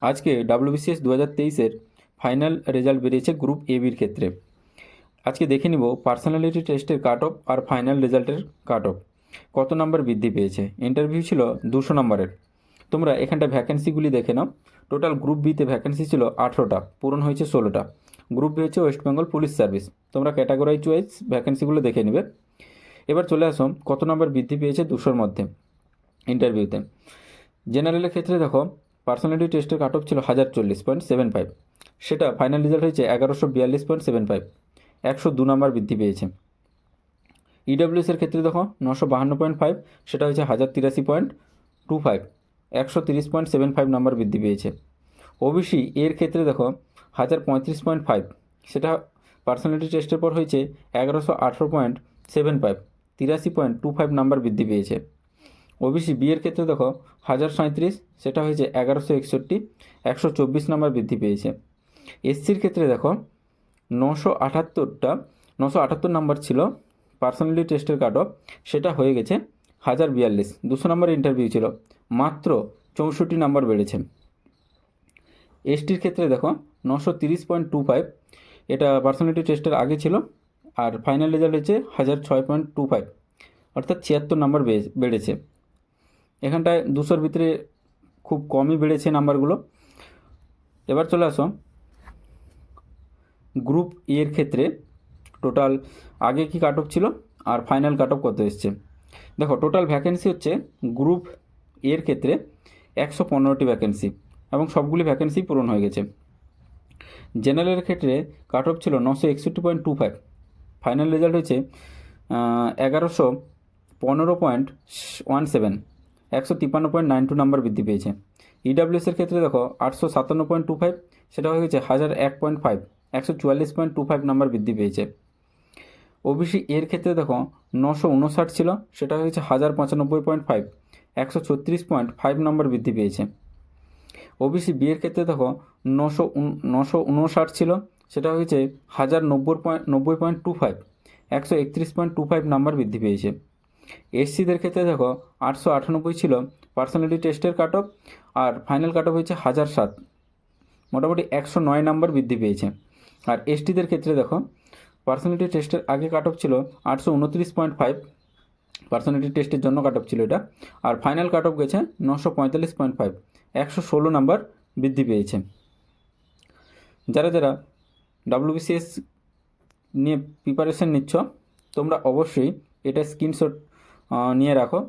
আজকে WBCS 2023-এর final result বেরিয়েছে group এ বির ক্ষেত্রে। আজকে দেখে নিব পার্সোনালিটি টেস্টের কাট অফ আর ফাইনাল রেজাল্টের কাট অফ কত নাম্বার বৃদ্ধি পেয়েছে। ইন্টারভিউ ছিল 200 নম্বরের। তোমরা এখানটা ভ্যাকেন্সিগুলি দেখে নাও। টোটাল গ্রুপ বিতে ভ্যাকেন্সি ছিল 18টা, পূরণ হয়েছে 16টা। গ্রুপ বি হচ্ছে ওয়েস্ট বেঙ্গল পুলিশ সার্ভিস। তোমরা ক্যাটাগরাইজ ওয়াইজ ভ্যাকেন্সিগুলো দেখে নেবে। এবার চলে আসো কত নাম্বার বৃদ্ধি পেয়েছে 200-র মধ্যে ইন্টারভিউতে। জেনারেলের ক্ষেত্রে দেখো, পার্সোনালিটি টেস্টের কাট অফ ছিল 1040.75, সেটা ফাইনাল রেজাল্ট হয়েছে 1142.75, 102 নাম্বার বৃদ্ধি পেয়েছে। ইডাব্লিউএসের ক্ষেত্রে দেখো 952.5, সেটা হয়েছে 1083.25, 130.75 নাম্বার বৃদ্ধি পেয়েছে। ওবিসি এর ক্ষেত্রে দেখো 1035.5, সেটা পার্সোনালিটি টেস্টের পর হয়েছে 1118.75, 83.25 নাম্বার বৃদ্ধি পেয়েছে। ওবিসি বি এর ক্ষেত্রে দেখো 1037, সেটা হয়েছে 1161, 124 নাম্বার বৃদ্ধি পেয়েছে। এসসির ক্ষেত্রে দেখো 978 নাম্বার ছিল পার্সোনালিটি টেস্টের কাট অফ, সেটা হয়ে গেছে 1042। 200 নাম্বার ইন্টারভিউ ছিল, মাত্র 64 নাম্বার বেড়েছে। এসটির ক্ষেত্রে দেখো 930.25, এটা পার্সোনালিটি টেস্টের আগে ছিল, আর ফাইনাল রেজাল্ট হচ্ছে 1006.25, অর্থাৎ 76 নাম্বার বেড়েছে। এখানটায় 200-র ভিতরে খুব কমই বেড়েছে নাম্বারগুলো। এবার চলে আসো গ্রুপ এর ক্ষেত্রে টোটাল আগে কি কাট অফ ছিল আর ফাইনাল কাট অফ কত এসছে। দেখো, টোটাল ভ্যাকেন্সি হচ্ছে গ্রুপ এর ক্ষেত্রে 115টি ভ্যাকেন্সি, এবং সবগুলি ভ্যাকেন্সি পূরণ হয়ে গেছে। জেনারেলের ক্ষেত্রে কাট অফ ছিল 961.25, ফাইনাল রেজাল্ট হয়েছে 1115.17, 153.92 নাম্বার বৃদ্ধি পেয়েছে। ইডাব্লিউএসের ক্ষেত্রে দেখো 857.25, সেটা হয়ে গেছে 1001.5, 144.25 নাম্বার বৃদ্ধি পেয়েছে। ওবিসি এর ক্ষেত্রে দেখো 959 ছিল, সেটা হয়েছে 1095.5, 136.5 নাম্বার বৃদ্ধি পেয়েছে। ওবিসি বি এর ক্ষেত্রে দেখো 959 ছিল, সেটা হয়েছে 1090.25, 131.25 নাম্বার বৃদ্ধি পেয়েছে। এসসিদের ক্ষেত্রে দেখো 898 ছিল পার্সোনালিটি টেস্টের কাট অফ, আর ফাইনাল কাট অফ হয়েছে 1007, মোটামুটি 109 নাম্বার বৃদ্ধি পেয়েছে। আর এসটিদের ক্ষেত্রে দেখো, পার্সোনালিটি টেস্টের আগে কাট অফ ছিল 829.5, পার্সোনালিটি টেস্টের জন্য কাট অফ ছিল এটা, আর ফাইনাল কাট অফ গেছে 945.5, 116 নাম্বার বৃদ্ধি পেয়েছে। যারা যারা ডাব্লিউবিসিএস নিয়ে প্রিপারেশন নিচ্ছ, তোমরা অবশ্যই এটা স্ক্রিনশট নিয়ে রাখো,